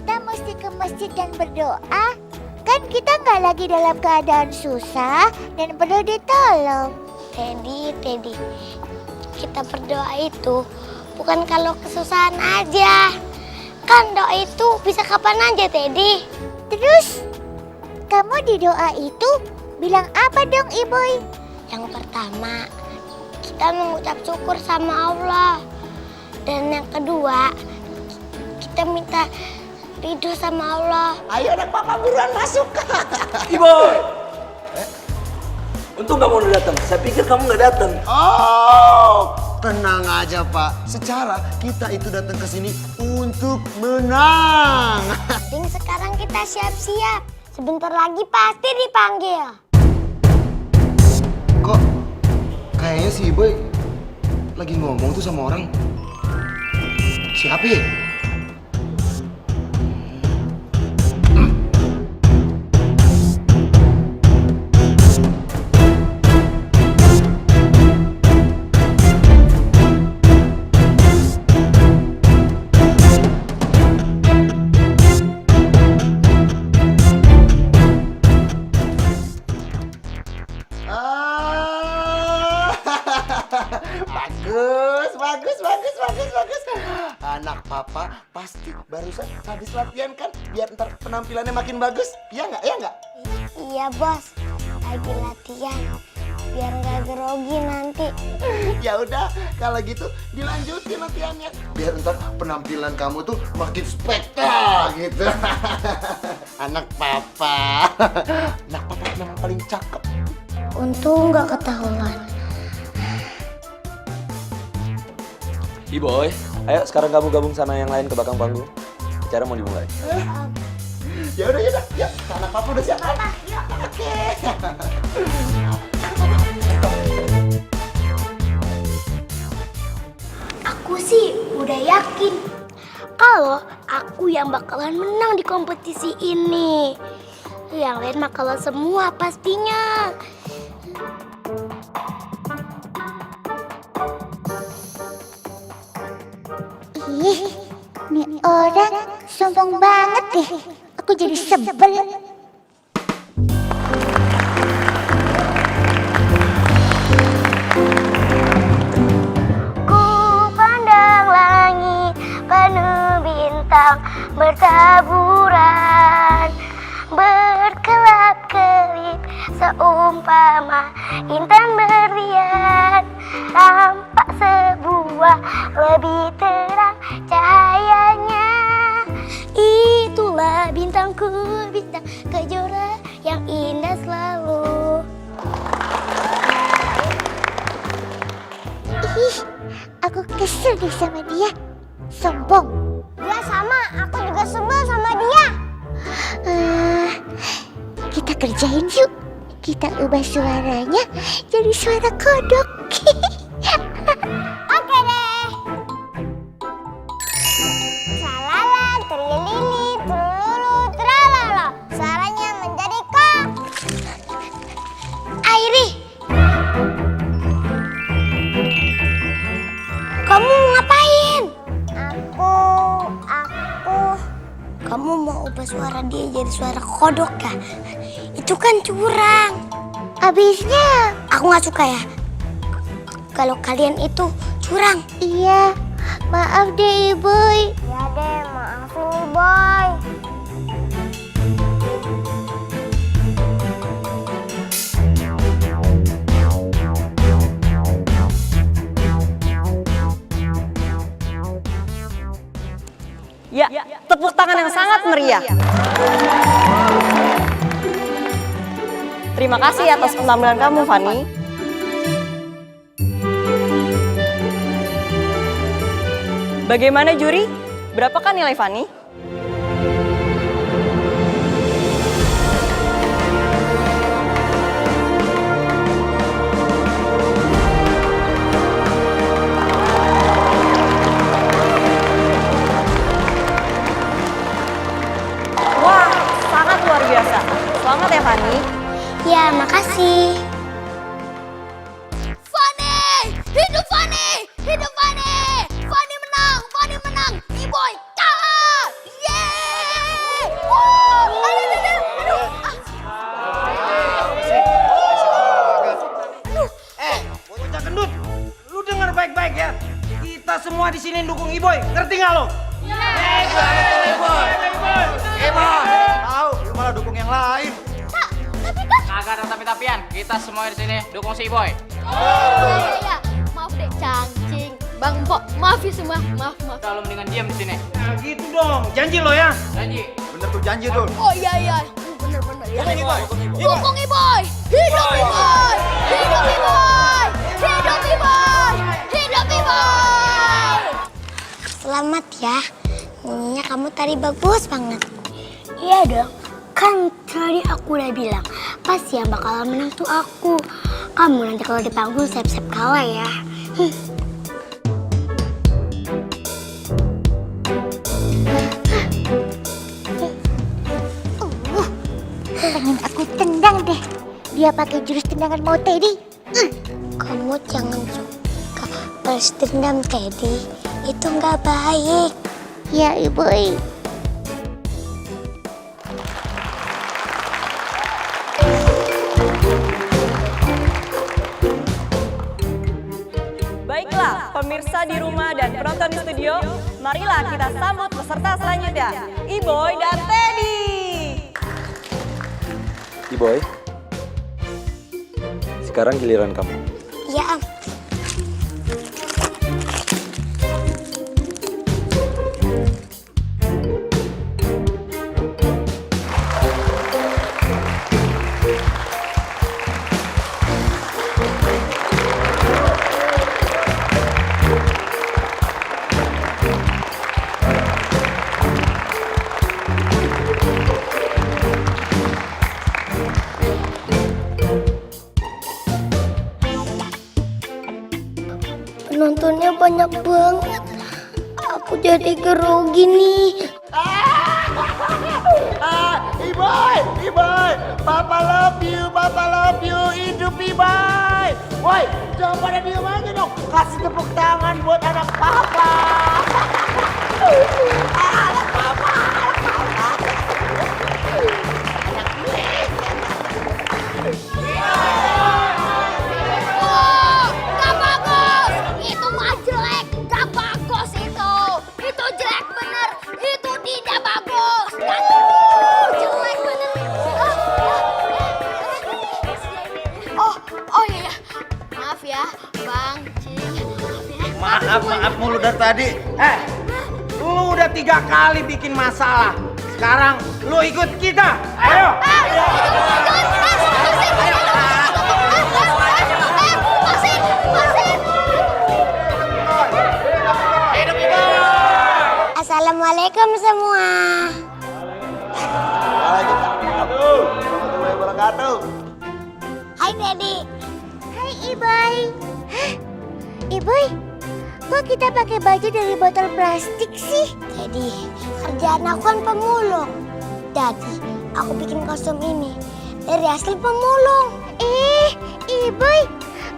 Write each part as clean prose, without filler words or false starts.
kita mesti ke masjid dan berdoa? Kan kita nggak lagi dalam keadaan susah dan perlu ditolong. Teddy, kita berdoa itu bukan kalau kesusahan aja. Kan doa itu bisa kapan aja, Teddy. Terus, kamu di doa itu bilang apa dong, Iboy? Yang pertama, kita mengucap syukur sama Allah. Dan yang kedua, kita minta ridho sama Allah. Ayo anak papa buruan masuk. Iboy! Untung kamu udah datang. Saya pikir kamu nggak datang. Oh, tenang aja Pak. Secara kita itu datang ke sini untuk menang. Mending sekarang kita siap-siap. Sebentar lagi pasti dipanggil. Kok kayaknya si Boy lagi ngomong tuh sama orang. Siapa ya? Bagus. Anak papa pasti barusan habis latihan kan? Biar ntar penampilannya makin bagus. Iya nggak? Iya, Bos. Lagi latihan. Biar nggak grogi nanti. Ya udah, kalau gitu dilanjutin latihannya. Biar ntar penampilan kamu tuh makin spektak gitu. Anak papa memang paling cakep. Untung nggak ketahuan. Iboy, ayo sekarang kamu gabung sama yang lain ke belakang panggung. Acara mau dimulai. Ya udah, ya. Anak papa udah siap kan? Oke. Aku sih udah yakin kalau aku yang bakalan menang di kompetisi ini. Yang lain mah kalah semua pastinya. Ih, nih orang sombong banget deh. Aku jadi sebel. Ku pandang langit penuh bintang bertaburan, berkelap-kelip seumpama intan berlian. Tampak sebuah lebih terang cahayanya. Itulah bintangku, bintang kejora yang indah selalu. Ih, aku kesel deh sama dia. Sombong. Ya sama, aku juga sebel sama dia. Kita kerjain yuk. Kita ubah suaranya jadi suara kodok. Oke deh. Tralala, trilili, trululu, tralala. Suaranya menjadi kok. Airi. Kamu ngapain? Aku. Kamu mau ubah suara dia jadi suara kodok ya? Itu kan curang. Abisnya, Aku nggak suka ya. Kalau kalian itu curang. iya. Maaf deh, Iboy. Ya deh, maafin nih, Boy. Ya, tepuk tangan yang sangat meriah. Terima kasih atas penampilan kamu, Fanny. Bagaimana juri? Berapakah nilai Fanny? Wah, sangat luar biasa. Selamat ya, Fanny. Ya, makasih. Fanny! Hidup Fanny! Hidup Fanny! Fanny menang! Fanny menang! Iboy kalah! Yeay! baik-baik ya. Kita semua di sini dukung Iboy, ngerti nggak lo? Tahu, lu malah dukung yang lain. Kagak ada tapi-tapian. Kita semua di sini dukung si Boy. Iya. Maaf deh, Cangcing. Bang Mpok, maaf ya semua. Maaf. Udah lo mendingan diam di sini. Nah, gitu dong. Janji lo ya. Janji. Bener tuh janji tuh. Oh iya. Bener ya. Dukung Iboy. Dukung Iboy. Hidup Iboy. Hidup Iboy. Hidup Iboy. Hidup Iboy. Selamat ya. Nyanyinya kamu tadi bagus banget. Iya dong. Kan tadi aku udah bilang, pasti yang bakalan menang tuh aku. Kamu nanti kalau di panggung siap-siap kalah ya. Pengen aku tendang deh. Dia pakai jurus tendangan mau Teddy. Kamu jangan suka balas dendam, Teddy. Itu nggak baik. Ya, Ibu. Baiklah, pemirsa di rumah dan penonton di studio, marilah kita sambut peserta selanjutnya, Iboy dan Teddy. Iboy, sekarang giliran kamu. Ya, Am. Penontonnya banyak banget. Aku jadi grogi nih. Iboy, Papa love you, hidup Iboy. Woi, jangan pada diem aja dong. Kasih tepuk tangan buat anak Papa. Gak bagus. Itu mah jelek. Gak bagus itu. Itu jelek bener. Itu tidak bagus. Jelek bener. Oh iya. Maaf ya, Bang Cing. Maaf ya. Maaf mulu dari tadi. Lu udah 3 kali bikin masalah. Sekarang lu ikut kita. Ayo. Assalamualaikum semua. Warahmatullahi wabarakatuh. Hai Teddy. Hai, Iboy. Hah? Iboy, kok kita pakai baju dari botol plastik sih? Teddy, kerjaan aku kan pemulung. Jadi, aku bikin kostum ini dari hasil pemulung. Iboy,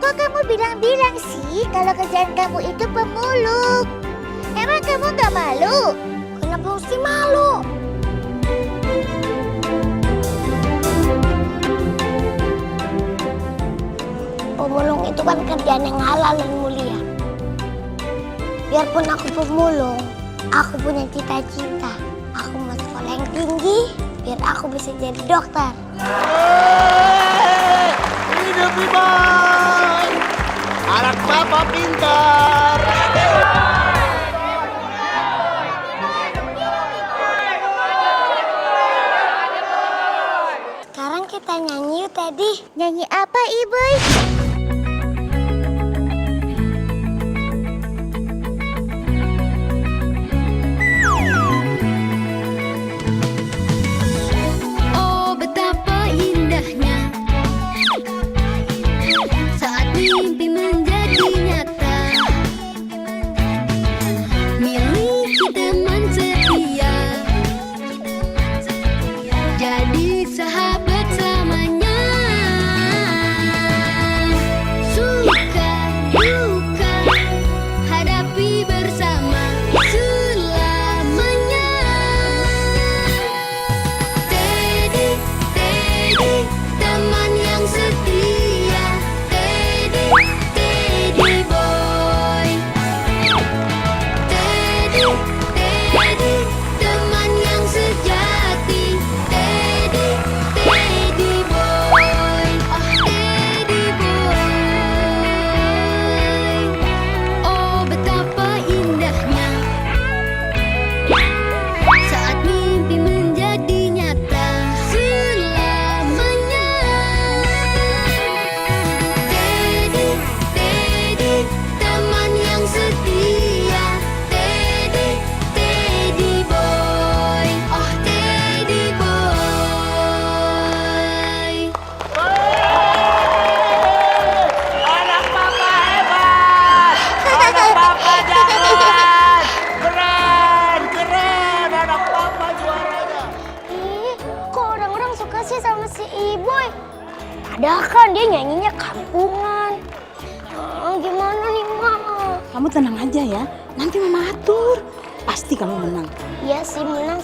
kok kamu bilang-bilang sih kalau kerjaan kamu itu pemulung? Emang kamu gak malu? Kenapa mesti malu? Pemulung itu kan kerjaan yang halal dan mulia. Biarpun aku pemulung, aku punya cita-cita. Aku mau sekolah yang tinggi, biar aku bisa jadi dokter. Hidup Iboy. Anak Papa pintar. Sekarang kita nyanyi yuk, Teddy. Nyanyi apa, Iboy? Oh, betapa indahnya saat mimpi menjadi nyata. Miliki teman setia, jadi sahabat selamanya. si Iboy. Padahal kan dia nyanyinya kampungan. Gimana nih, Mama? Kamu tenang aja ya, nanti Mama atur. Pasti kamu menang. Iya sih menang.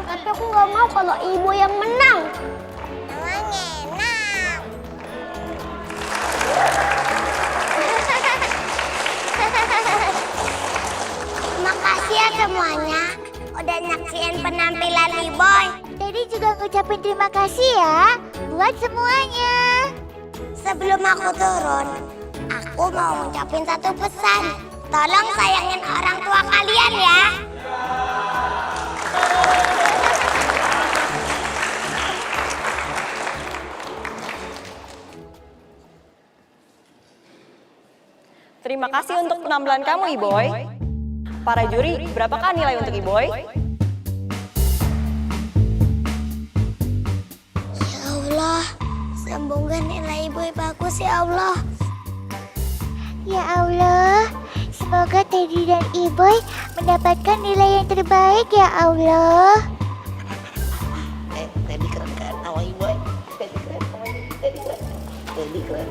Tapi aku nggak mau kalau Iboy yang menang. Makasih ya semuanya udah nyaksiin penampilan Iboy. Tadi juga ngucapin terima kasih ya buat semuanya. Sebelum aku turun, aku mau ngucapin satu pesan. Tolong sayangin orang tua kalian ya. Terima kasih untuk penampilan kamu, Iboy. Para juri, berapakah nilai untuk Iboy? Ya Allah, semoga nilai Iboy bagus ya Allah. Ya Allah, semoga Teddy dan Iboy mendapatkan nilai yang terbaik ya Allah. Teddy keren kan sama Iboy. Teddy keren sama Teddy keren. Teddy keren.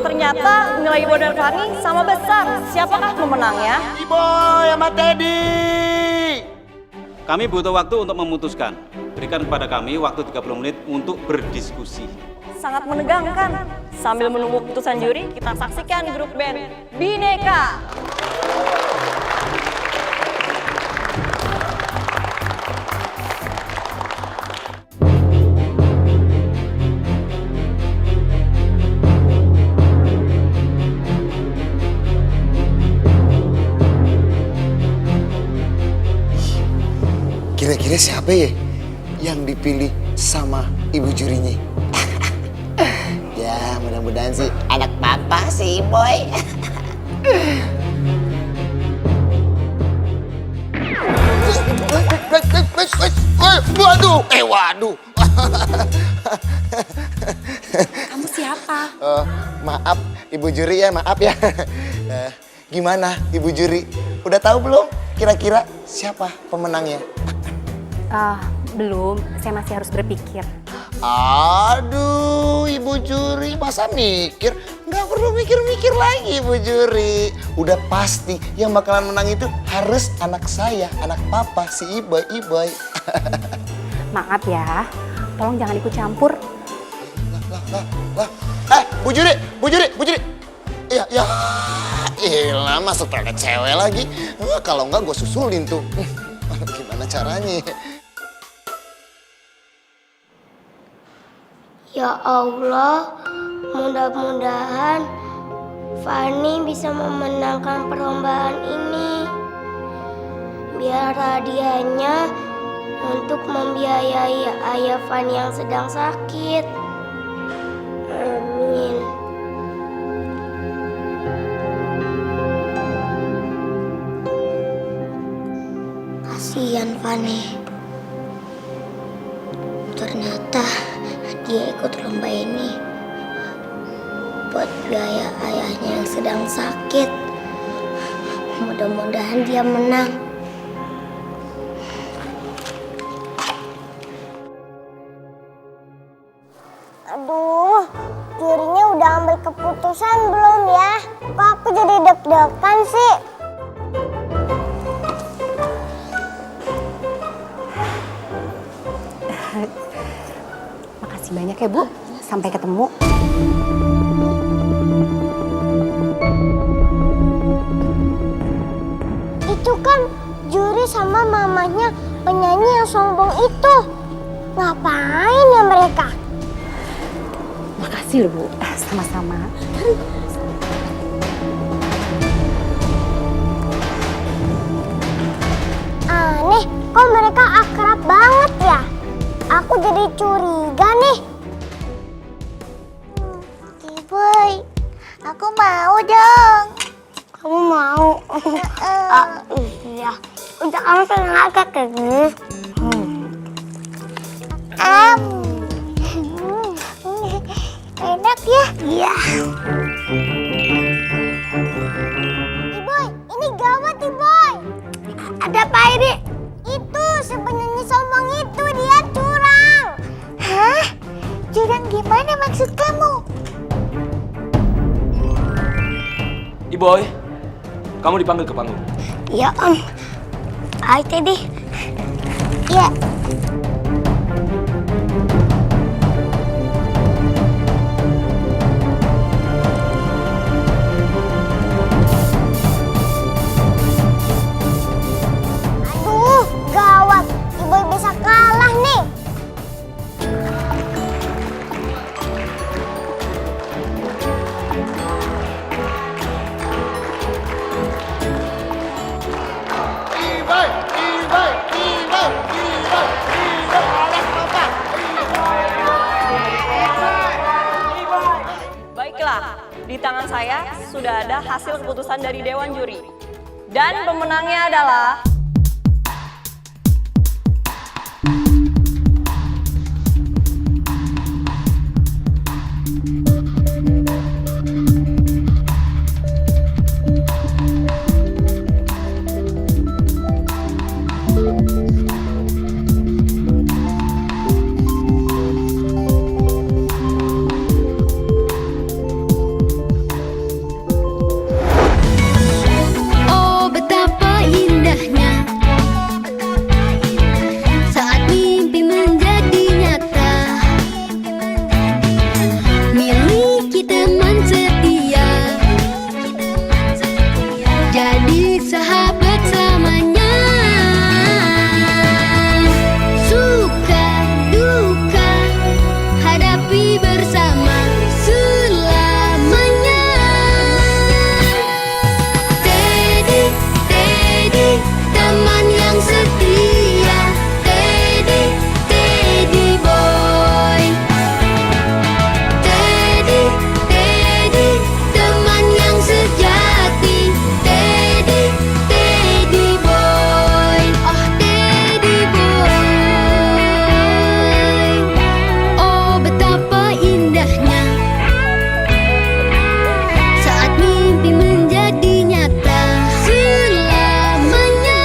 Ternyata nilai Iboy dan Fani sama besar. Siapakah pemenangnya? Iboy sama Teddy. Kami butuh waktu untuk memutuskan. Berikan kepada kami waktu 30 menit untuk berdiskusi. Sangat menegangkan. Sambil menunggu keputusan juri, kita saksikan grup band Bineka. Kira-kira siapa ya yang dipilih sama ibu jurinya? Ya, mudah-mudahan sih anak papa sih, Boy. Waduh. Kamu siapa? Maaf, ibu juri ya, maaf ya. Gimana, ibu juri? Udah tahu belum kira-kira siapa pemenangnya? Belum, saya masih harus berpikir. Aduh, ibu juri masa mikir? Nggak perlu mikir-mikir lagi, ibu juri. Udah pasti yang bakalan menang itu harus anak saya, anak papa, si Iboy. Maaf ya, tolong jangan ikut campur. Lah. Bu juri. Ya, iyalah masuk toilet cewek lagi. Kalau nggak gue susulin tuh. Gimana caranya? Ya Allah, mudah-mudahan Fani bisa memenangkan perlombaan ini. Biar hadiahnya untuk membiayai ayah Fani yang sedang sakit. Amin. Kasihan Fani. Ternyata dia ikut lomba ini buat biaya ayahnya yang sedang sakit. Mudah-mudahan dia menang. Aduh, jurinya udah ambil keputusan belum ya? Kok aku jadi deg-degan sih? Makasih banyak ya, Bu. Sampai ketemu. Itu kan juri sama mamanya penyanyi yang sombong itu. Ngapain ya mereka? Makasih loh, Bu. Sama-sama. Aneh, kok mereka akrab banget ya? Aku jadi curiga nih. Iboy, aku mau dong. Kamu mau? Iya. Udah kamu tenang aja, Kegi. Enak ya? Iya. Iboy, ini gawat Iboy. Ada apa ini? Itu si penyanyi sombong itu dia curang. Hah? Curang gimana maksud kamu? Iboy, kamu dipanggil ke panggung. Ya Om. Hai Teddy. Ya. Aduh, gawat. Iboy bisa kalah nih. Iboy, Iboy, Iboy, Iboy, Iboy, anak papa. Baiklah, di tangan saya sudah ada hasil keputusan dari Dewan Juri. Dan pemenangnya adalah... Oh betapa indahnya saat mimpi menjadi nyata, miliki teman setia, jadi sahabat selamanya. Suka duka hadapi bersama selamanya. Teddy, Teddy, teman yang setia. Teddy, Teddy boy. Teddy, Teddy, teman yang sejati. Teddy, Teddy boy. Oh Teddy boy. Oh betapa indahnya saat mimpi menjadi nyata selamanya.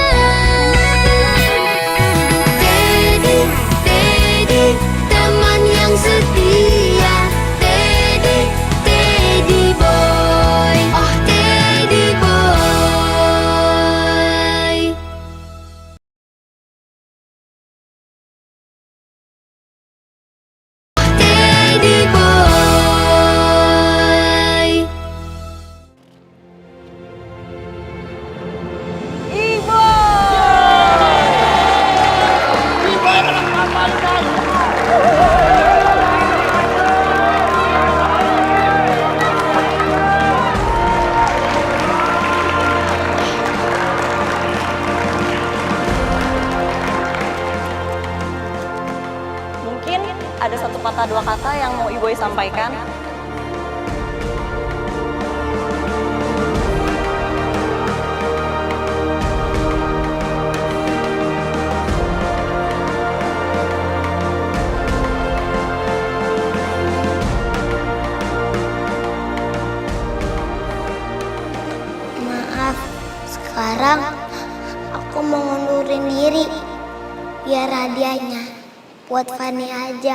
Teddy, Teddy, teman yang setia. Teddy, Teddy boy. Oh Teddy boy. Teddy boy. Mungkin ada satu patah dua kata yang mau Iboy sampaikan. Maaf, sekarang aku mau ngundurin diri. Biar hadiahnya buat Fanny aja.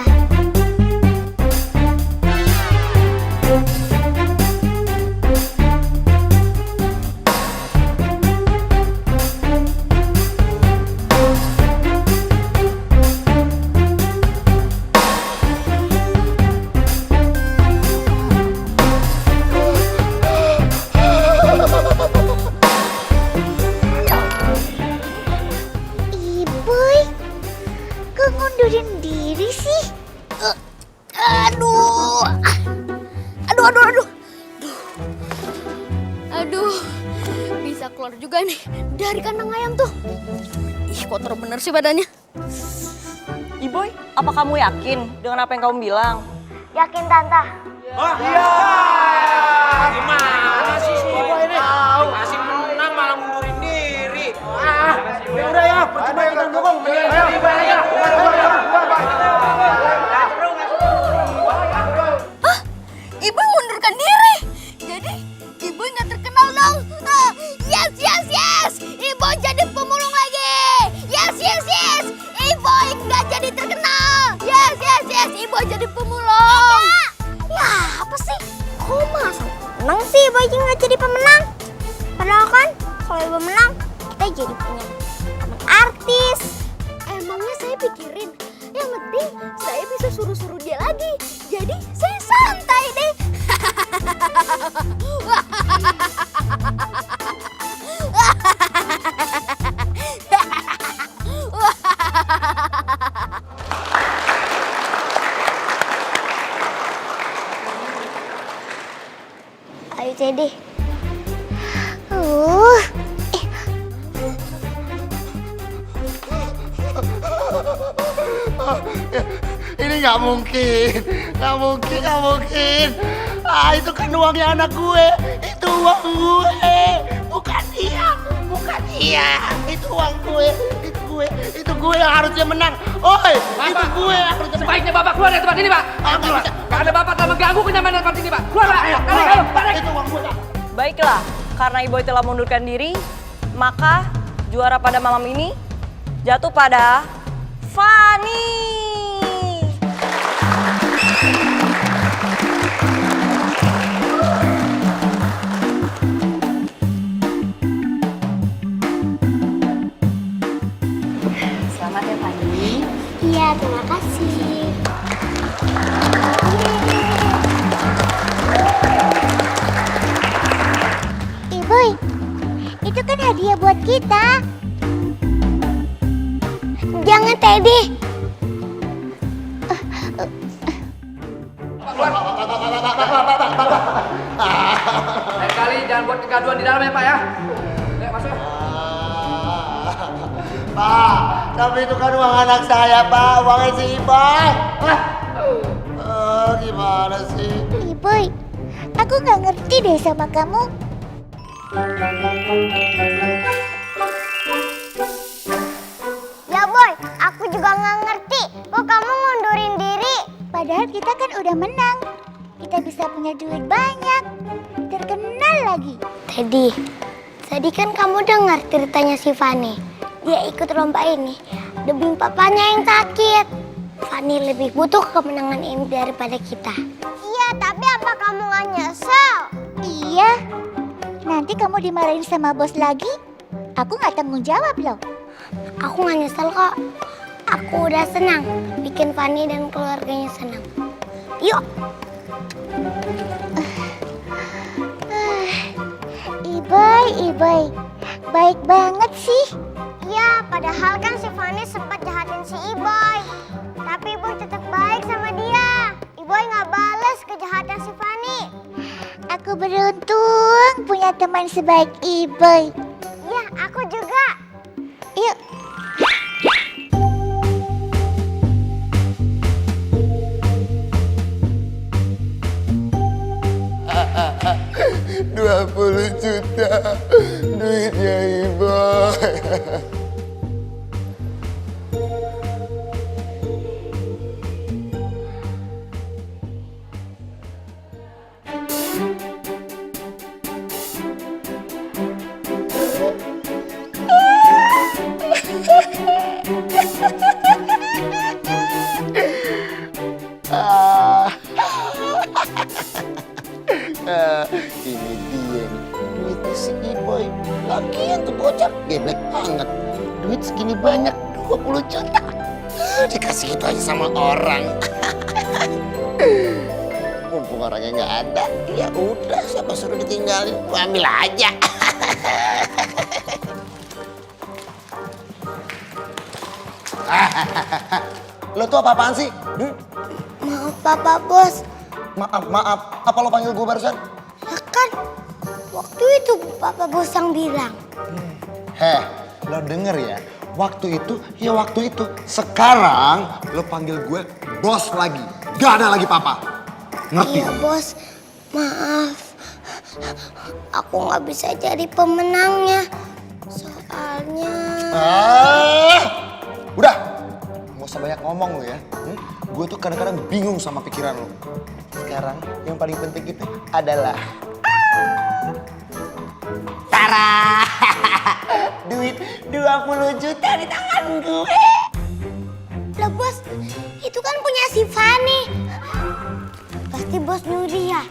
Iboy, kok ngundurin diri sih? Aduh. Aduh, aduh, aduh. Aduh. Bisa keluar juga nih dari kandang ayam tuh. Ih, kotor bener sih badannya. Iboy, apa kamu yakin dengan apa yang kamu bilang? Yakin Tante? Gimana sih si Iboy ini? Masih menang malah mundurin diri. Ya udah ya, percuma kita dukung. Ayo, Iboy mundurkan diri. Jadi Iboy nggak terkenal dong. Yes, yes, yes. Iboy jadi pemulung lagi. Yes, yes, yes. Iboy nggak jadi terkenal. Yes, yes, yes. Iboy jadi pemulung. Ya apa sih? Kok masa menang sih Iboy nggak jadi pemenang? Padahal kan kalau Iboy menang kita jadi punya teman artis. Emangnya saya pikirin, yang penting saya bisa suruh-suruh dia lagi. Jadi saya santai deh. Ayo Teddy. Ini nggak mungkin. Itu kan uangnya anak gue. Itu uang gue, bukan dia. Itu uang gue, itu gue yang harusnya menang. Oi, itu gue yang harusnya menang. Sebaiknya Bapak keluar dari tempat ini, Pak. Keluar. Gak ada Bapak telah mengganggu kenyamanan tempat ini, Pak. Keluar, Pak. Ayo. Itu uang gue. Baiklah, karena Iboy telah mundurkan diri, maka juara pada malam ini jatuh pada Fanny. Selamat ya Fanny. Iya, terima kasih. Iboy, itu kan hadiah buat kita. Jangan Teddy. Lain kali jangan buat kegaduhan di dalam ya, Pak ya. Ayo masuk. Pak, tapi itu kan uang anak saya, Pak. Uangnya si Iboy. Gimana sih? Iboy, aku nggak ngerti deh sama kamu. Ya Boy, aku juga nggak ngerti. Kok kamu ngundurin diri? Padahal kita kan udah menang. Kita bisa punya duit banyak. Terkenal lagi. Tadi kan kamu dengar ceritanya si Fanny. Dia ikut lomba ini demi papanya yang sakit. Fanny lebih butuh kemenangan ini daripada kita. Iya, tapi apa kamu nggak nyesel? Iya. Nanti kamu dimarahin sama bos lagi? Aku nggak tanggung jawab loh. Aku nggak nyesel kok. Aku udah senang bikin Fanny dan keluarganya senang. Yuk. Iboy, baik banget sih. Iya, padahal kan si Fanny sempat jahatin si Iboy. Tapi Iboy tetap baik sama dia. Iboy nggak balas kejahatan si Fanny. Aku beruntung punya teman sebaik Iboy. Iya, aku juga. Yuk. $20 juta duitnya Iboy. Ini dia nih, duitnya si Iboy. Lagian tuh bocah geblek banget. Duit segini banyak, 20 juta. Dikasih gitu aja sama orang. Mumpung orangnya nggak ada, ya udah siapa suruh ditinggalin, gua ambil aja. Lo tuh apa-apaan sih? Maaf Papa Bos. Maaf. Apa lo panggil gue barusan? Ya kan, waktu itu Papa Bos yang bilang. Lo denger ya. Waktu itu, ya waktu itu. Sekarang lo panggil gue bos lagi. Gak ada lagi papa. Ngerti? Iya bos, maaf. Aku nggak bisa jadi pemenangnya. Soalnya... Udah, gak usah banyak ngomong lu ya. Gue tuh kadang-kadang bingung sama pikiran lu. Sekarang yang paling penting itu adalah Tara. Duit 20 juta di tangan gue. Lah bos, itu kan punya si Fani. Pasti bos nyuri ya?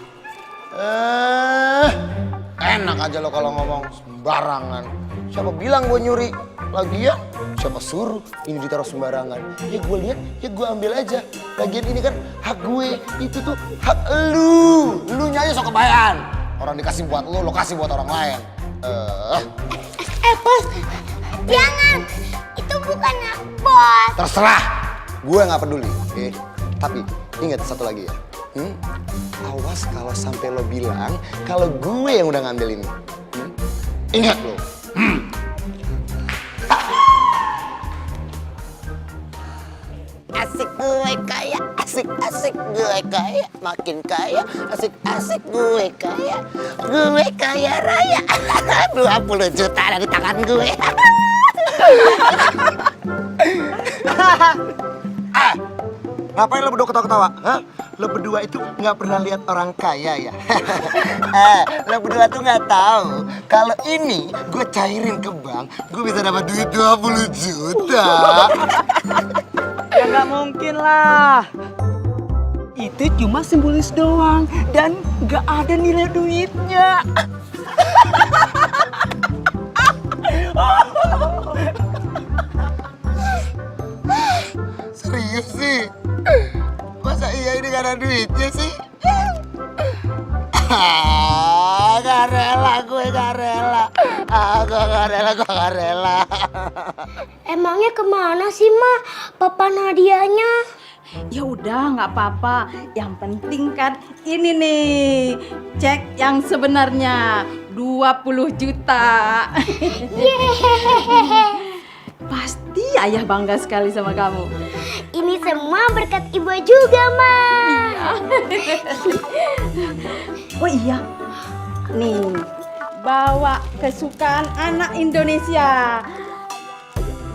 Enak aja lo kalau ngomong sembarangan. Siapa bilang gue nyuri? Lagian siapa suruh ini ditaruh sembarangan? Ya gue lihat, ya gue ambil aja. Lagian ini kan hak gue, itu tuh hak lu. Lu aja sok kebayaan. Orang dikasih buat lu, lo kasih buat orang lain. Bos, jangan. Itu bukan hak bos. Terserah, gue nggak peduli. Tapi ingat satu lagi ya. Awas kalau sampai lo bilang kalau gue yang udah ngambil ini. Ingat lo. Asik gue kaya, asik gue kaya, makin kaya, asik gue kaya raya. 20 juta ada di tangan gue. Ngapain lo berdua ketawa-ketawa? Hah? Lo berdua itu nggak pernah lihat orang kaya ya? Lo berdua tuh nggak tahu kalau ini gue cairin ke bank, gue bisa dapat duit 20 juta. Ya nggak mungkin lah. Itu cuma simbolis doang dan nggak ada nilai duitnya. Serius sih? Masa iya ini gak ada duitnya sih? Gak rela, gue gak rela. Gue gak rela. Emangnya kemana sih, Ma? Papa Nadianya? Ya udah nggak apa-apa. Yang penting kan ini nih cek yang sebenarnya 20 juta. Pasti ayah bangga sekali sama kamu. Ini semua berkat Ibu juga, Ma. Oh iya, nih bawa kesukaan anak Indonesia,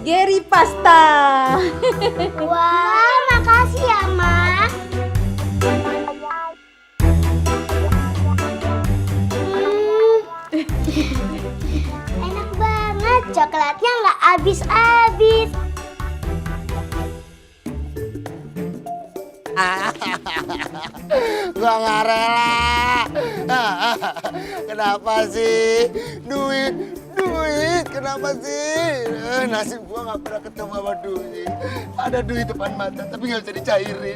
Geri Pasta. Wah, makasih ya, Ma. Enak banget, coklatnya nggak habis-habis. Gua nggak rela. Kenapa sih? Duit. Kenapa sih? Nasib gua nggak pernah ketemu sama duit. Ada duit depan mata, tapi nggak bisa dicairin.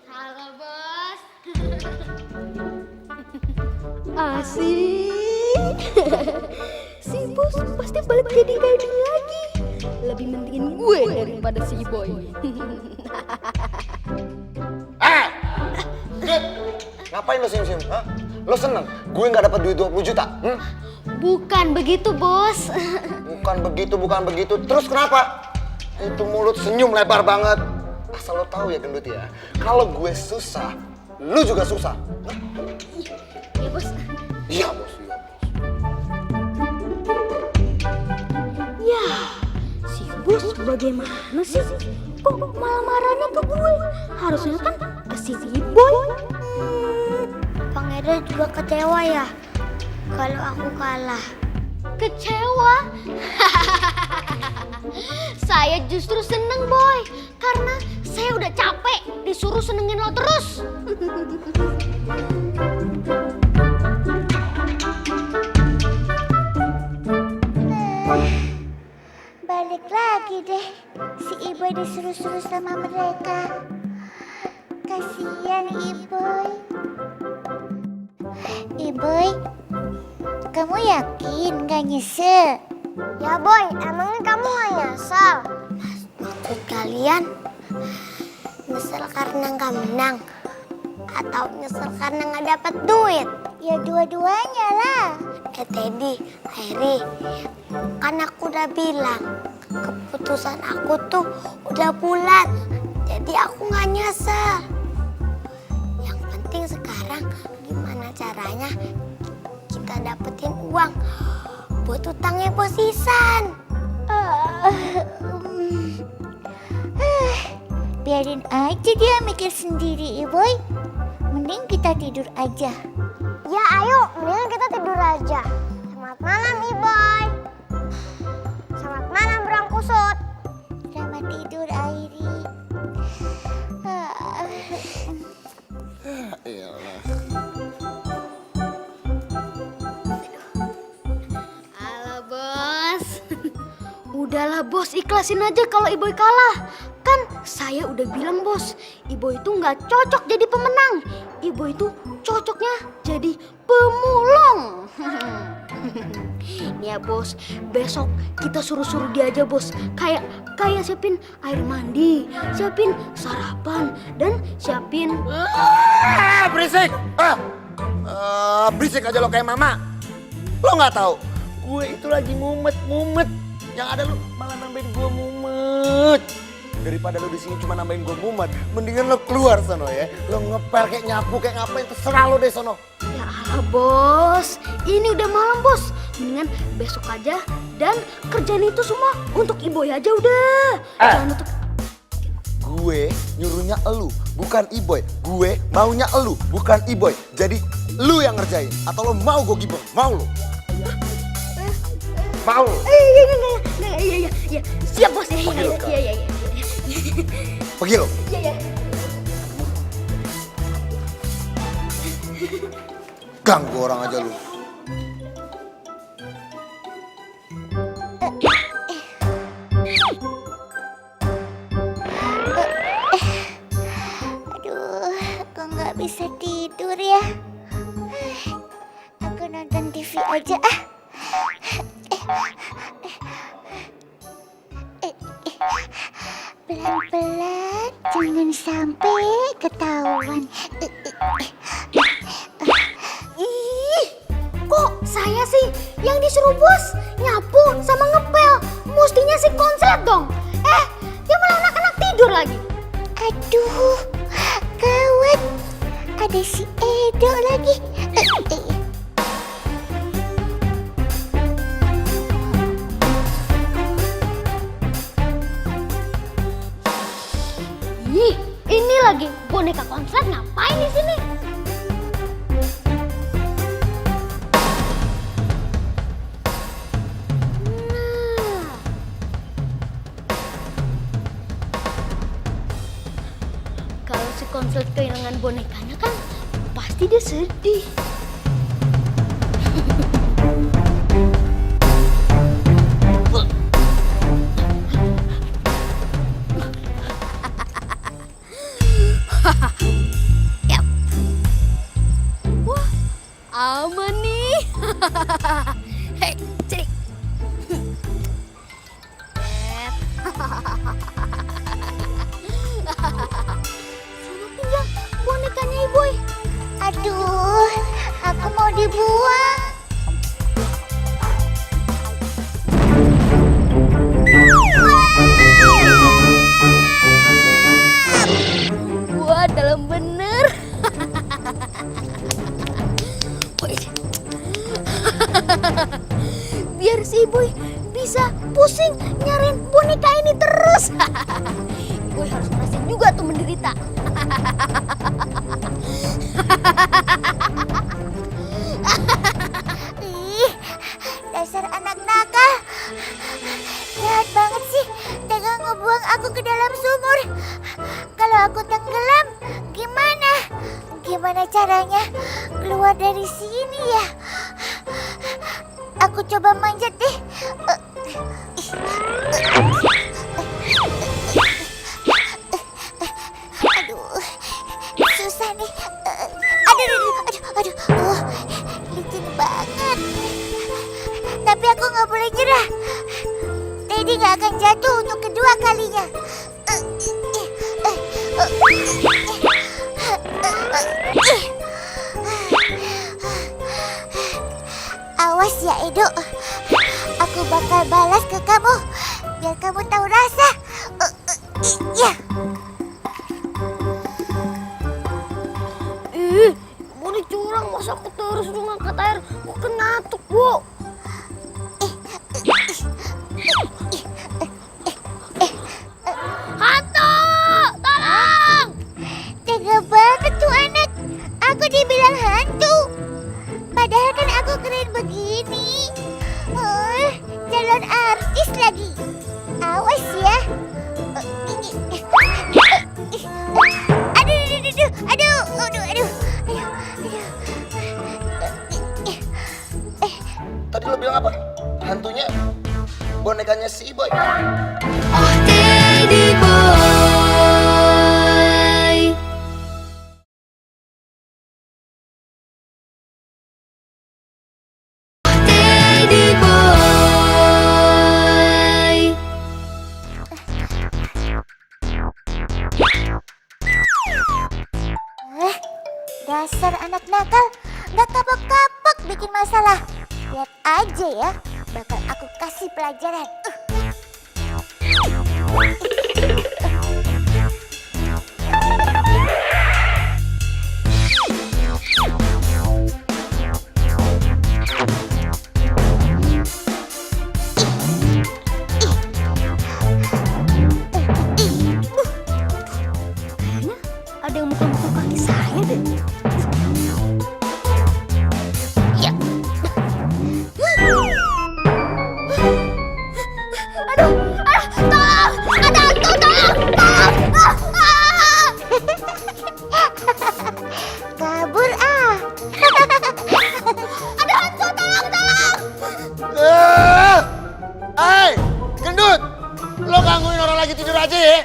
Halo, Bos. Asik. Si bos pasti balik jadi kayak dulu lagi. Lebih mentingin gue daripada si boy. Ngapain lo senyum-senyum? Hah? Lo seneng? Gue nggak dapat duit 20 juta. Bukan begitu, Bos. Bukan begitu. Terus kenapa? Itu mulut senyum lebar banget. Asal lo tahu ya gendut ya. Kalau gue susah, lu juga susah. Ya, Bos. Iya, Bos. Ya, si bos bagaimana sih? Kok malah marahnya ke gue? Harusnya kan ke si boy. Pangeran juga kecewa ya kalau aku kalah. Kecewa? Saya justru seneng, Boy. Karena saya udah capek disuruh senengin lo terus. Balik lagi deh. Si Iboy disuruh-suruh sama mereka. Kasihan Iboy. Iboy, kamu yakin gak nyesel Ya boy, emangnya kamu gak nyesel? Maksud kalian nyesel karena nggak menang atau nyesel karena nggak dapat duit? Ya dua-duanya lah. Teddy, Harry, kan aku udah bilang keputusan aku tuh udah bulat, jadi aku nggak nyesel. Yang penting sekarang gimana caranya kita dapetin uang buat utangnya Bos Ihsan. Biarin aja dia mikir sendiri, Boy. Mending kita tidur aja. Ya ayo, mending kita tidur aja. Selamat malam, Iboy. Selamat malam, Bang Kusut. Selamat tidur, Airi. Halo Bos. Udahlah Bos, ikhlasin aja kalau Iboy kalah. Kan saya udah bilang Bos, Iboy itu nggak cocok jadi pemenang. Iboy itu cocoknya jadi pemulung. Nih ya Bos, besok kita suruh-suruh dia aja Bos. Kayak siapin air mandi, siapin sarapan, dan siapin... Berisik! Berisik aja lo kayak mama. Lo nggak tahu, gue itu lagi mumet. Yang ada lo malah nambahin gue mumet. Daripada lo di sini cuma nambahin gue mumet, mendingan lo keluar sono ya. Lo ngepel kayak nyapu kayak ngapain, terserah lo deh sono. Ya Allah Bos, ini udah malam Bos. Mendingan besok aja dan kerjaan itu semua untuk Iboy aja udah. Jangan untuk... Gue nyuruhnya elu, bukan Iboy. Gue maunya elu, bukan Iboy. Jadi lu yang ngerjain. Atau lo mau gue gibeng? Mau lo? Mau lo? Iya. Siap Bos. Iya. Pergi lo. Iya. Ganggu orang aja lu. Aduh, kok nggak bisa tidur ya? Aku nonton TV aja ah. Pelan-pelan, jangan sampai ketahuan. Ih, kok saya sih yang disuruh Bos nyapu sama ngepel? Mestinya si konslet dong. Dia malah anak-anak tidur lagi. Aduh, gawat. Ada si Edo lagi. Ih, ini lagi boneka konslet ngapain di sini? Nah. Kalau si konslet kehilangan bonekanya kan pasti dia sedih. Yap. Wah, aman nih. Hei, cek. Sana tinggal bonekanya Iboy. Aduh, aku mau dibuang. Wah, dalam bener. Biar si Iboy bisa pusing nyariin boneka ini terus. Iboy harus ngerasain juga tuh menderita. Ih, dasar anak nakal. Jahat banget sih, tega ngebuang aku ke dalam sumur. Kalau aku tenggelam, gimana? Gimana caranya keluar dari sini ya? Aku coba manjat deh. Aduh, susah nih. Aduh, licin banget. Tapi aku nggak boleh nyerah. Teddy nggak akan jatuh untuk kedua kalinya. Awas ya Edo, aku bakal balas ke kamu biar kamu tahu rasa. Ya. Ini curang, masa aku terus ngangkat air? Aku kan ngantuk, Bu. Hantu! Tolong! Tega banget tuh anak. Aku dibilang hantu. Padahal kan aku keren begini. Calon artis lagi. Awas ya. Aduh. Tadi lo bilang apa? Hantunya bonekanya si Boy. Oh, Teddy Boy. Teddy Boy. Dasar anak nakal, nggak kapok-kapok bikin masalah. Lihat aja ya, bakal aku kasih pelajaran. Kayaknya ada yang mukul-mukul kaki saya deh. Ya. Aduh, tolong! Ada hantu, tolong! Kabur ah. Ada hantu, tolong! Hai, gendut! Lo gangguin orang lagi tidur aja ya?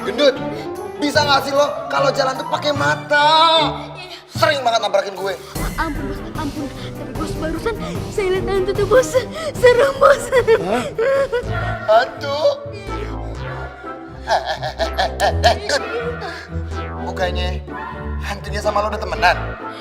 Gendut! Bisa nggak sih lo kalau jalan tuh pakai mata? Sering banget nabrakin gue. Ampun, Bos, ampun. Tapi Bos, barusan saya lihat hantu tuh, Bos. Serem, Bos. Hantu? Gendut! Bukannya hantunya sama lo udah temenan?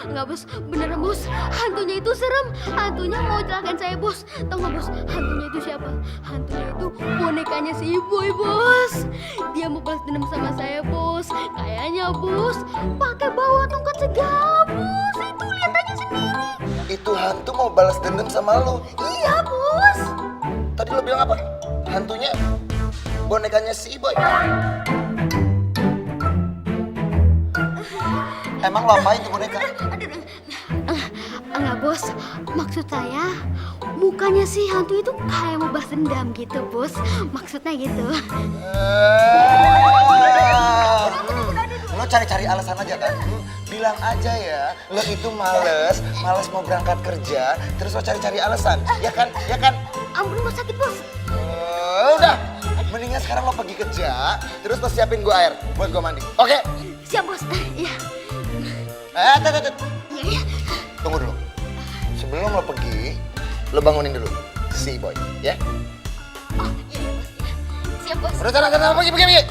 Enggak, Bos. Beneran, Bos. Hantunya itu serem. Hantunya mau celakain saya, Bos. Tahu nggak, Bos? Hantunya itu siapa? Hantunya itu bonekanya si Boy, Bos. Dia mau balas dendam sama saya, Bos. Kayaknya, Bos, pakai bawa tongkat segala, Bos. Itu lihat aja sendiri. Itu hantu mau balas dendam sama lo? Iya, Bos. Tadi lo bilang apa? Hantunya bonekanya si Boy. Emang lo apain tuh boneka? Enggak, Bos. Maksud saya, mukanya si hantu itu kayak mau balas dendam gitu, Bos. Maksudnya gitu. Lo cari-cari alasan aja kan? Bilang aja ya, lo itu males mau berangkat kerja, terus lo cari-cari alasan, ya kan? Ampun, Bos, sakit, Bos. Udah, mendingan sekarang lo pergi kerja, terus lo siapin gue air buat gue mandi, oke? Siap, Bos. Iya. Iya. Tunggu dulu. Sebelum lo pergi, lo bangunin dulu si Boy, ya? Oh, iya, Bos. Siap, Bos. Udah, sana, pergi.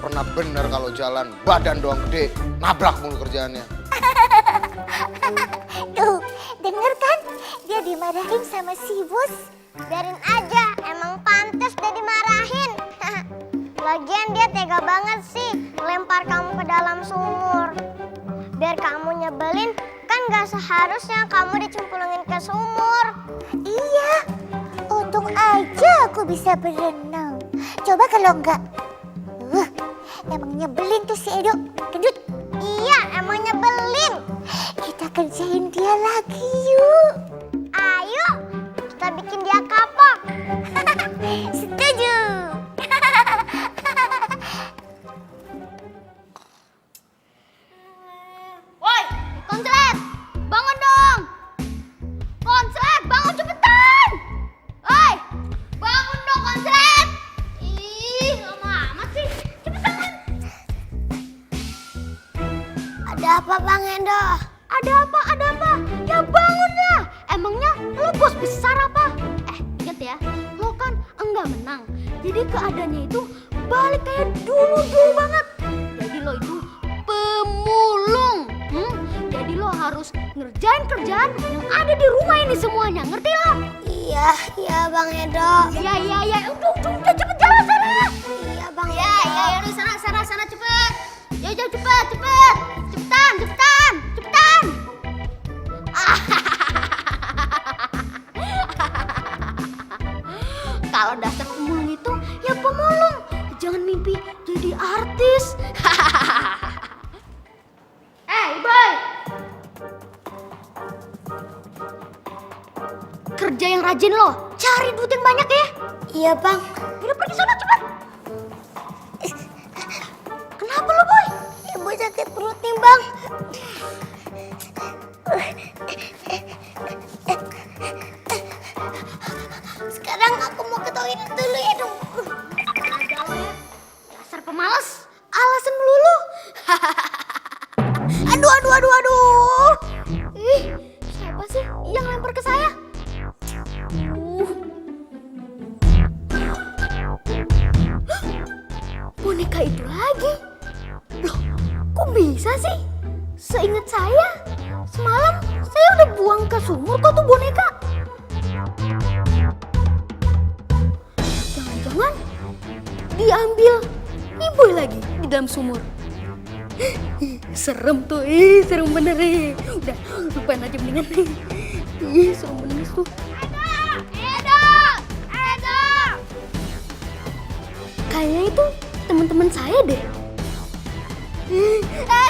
Pernah bener kalau jalan badan doang gede, nabrak mulu kerjaannya. Tuh, denger kan? Dia dimarahin sama si Bos. Biarin aja, emang pantas dia dimarahin. Lagian dia tega banget sih lempar kamu ke dalam sumur. Biar kamu nyebelin, kan gak seharusnya kamu dicemplungin ke sumur. Iya, untung aja aku bisa berenang. Coba kalau enggak. Emang nyebelin tuh si Edo. Gendut. Iya, emang nyebelin. Kita kerjain dia lagi yuk. Ayo, kita bikin dia kapok. Setuju. Woi, konslet, bangun dong. Konslet, bangun cepetan. Woi, bangun dong konslet. Ih, lama amat sih. Ada apa Bang Edo? Ada apa? Ada apa? Ya bangunlah. Emangnya lo bos besar apa? Ingat ya, lo kan enggak menang. Jadi keadaannya itu balik kayak dulu banget. Jadi lo itu pemulung. Jadi lo harus ngerjain kerjaan yang ada di rumah ini semuanya. Ngerti lo? Iya Bang Edo. Iya. Udah cepet jalan sana. Iya Bang Ya, Edo. udah sana cepet. Ya, cepet. Cepetan. Kalau dasar pemulung itu ya pemulung. Jangan mimpi jadi artis. Boy. Kerja yang rajin lo. Cari duit yang banyak ya. Iya Bang. Udah pergi sana cepet. Kenapa lo, Boy? Ibu sakit perut nih Bang. Sekarang aku mau ke toilet dulu ya dong. Ada lo ya. Dasar pemalas. Alasan melulu. Aduh. Ih, siapa sih yang lempar ke saya? Boneka itu lagi. Loh, kok bisa sih? Seingat saya, semalam saya udah buang ke sumur kok tuh boneka. Jangan-jangan diambil ibu lagi di dalam sumur. Serem tuh, serem bener. Udah, lupain aja mendingan. Serem bener tuh. Eda! Kayaknya itu teman-teman saya deh.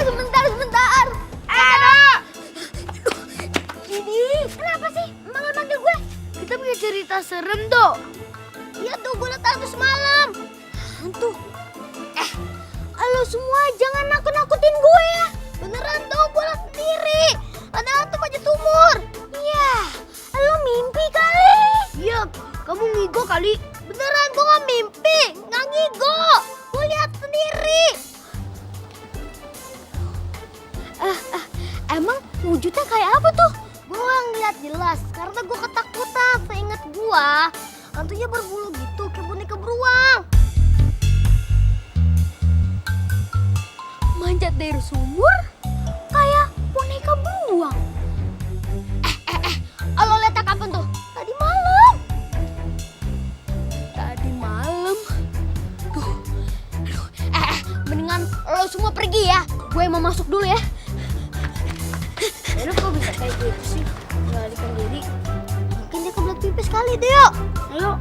Sebentar. Eda! Ini kenapa sih manggil gue? Kita punya cerita serem tuh. Iya tuh, gue liat hantu semalam. Hantu? Lo semua jangan nakut-nakutin gue ya. Beneran tuh, gue liat sendiri. Ada hantu panjat umur. Iya, lo mimpi kali. Iya, kamu ngigo kali. Beneran gue gak mimpi, gak ngigo. Gue lihat sendiri. Emang wujudnya kayak apa tuh? Gue ngeliat jelas karena gue ketakutan. Seingat gue, hantunya berbulu gitu kayak boneka beruang. Manjat dari sumur kayak boneka beruang. Lo lihat kapan tuh? Tadi malam. Tuh. Mendingan lo semua pergi ya. Gue mau masuk dulu ya. Lo kok bisa kayak gitu sih? Melarikan diri. Mungkin dia kebelet pipis kali deh, yuk. Ayo.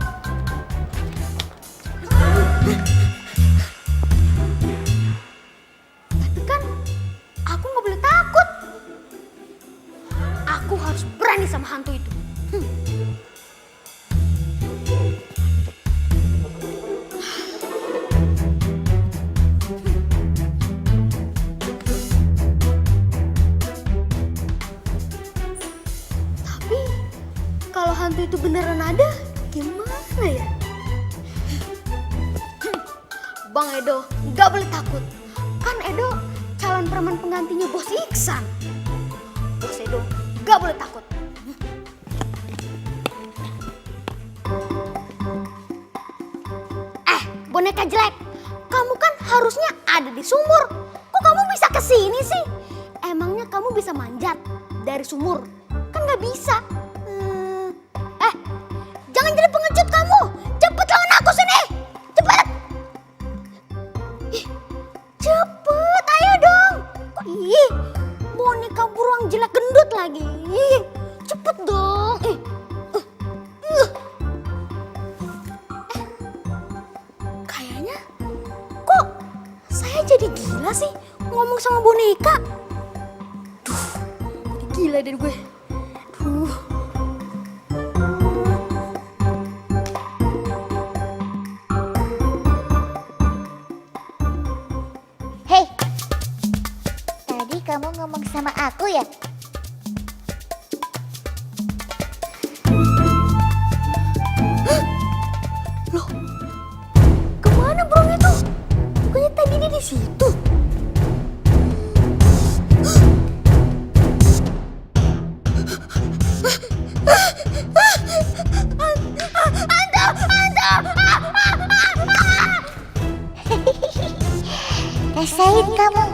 Tapi kan aku nggak boleh takut. Aku harus berani sama hantu itu. Tapi kalau hantu itu beneran ada, gimana ya? Bang Edo, nggak boleh takut. Kan Edo calon preman penggantinya Bos Iksan. Bos Edo, nggak boleh takut. Boneka jelek, kamu kan harusnya ada di sumur. Kok kamu bisa kesini sih? Emangnya kamu bisa manjat dari sumur? Kan nggak bisa. Jangan jadi pengecut kamu. Cepet lawan aku sini. Cepet. Cepet, ayo dong. Ih, boneka beruang jelek gendut lagi. Cepet dong. Kayaknya kok saya jadi gila sih ngomong sama boneka. Duh, jadi gila deh gue. Duh. Hei, tadi kamu ngomong sama aku ya? Loh, kemana burung itu? Bukannya tadi dia di situ? rasain kamu.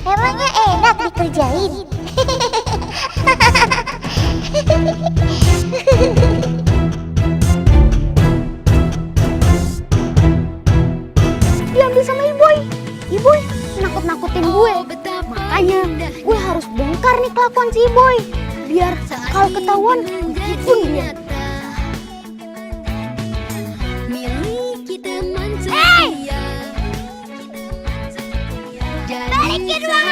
Emangnya enak dikerjain? Diambil sama Iboy. Iboy nakut-nakutin gue. Makanya gue harus bongkar nih kelakuan si Iboy. Biar kalau ketahuan gue pun dia. Balikin uang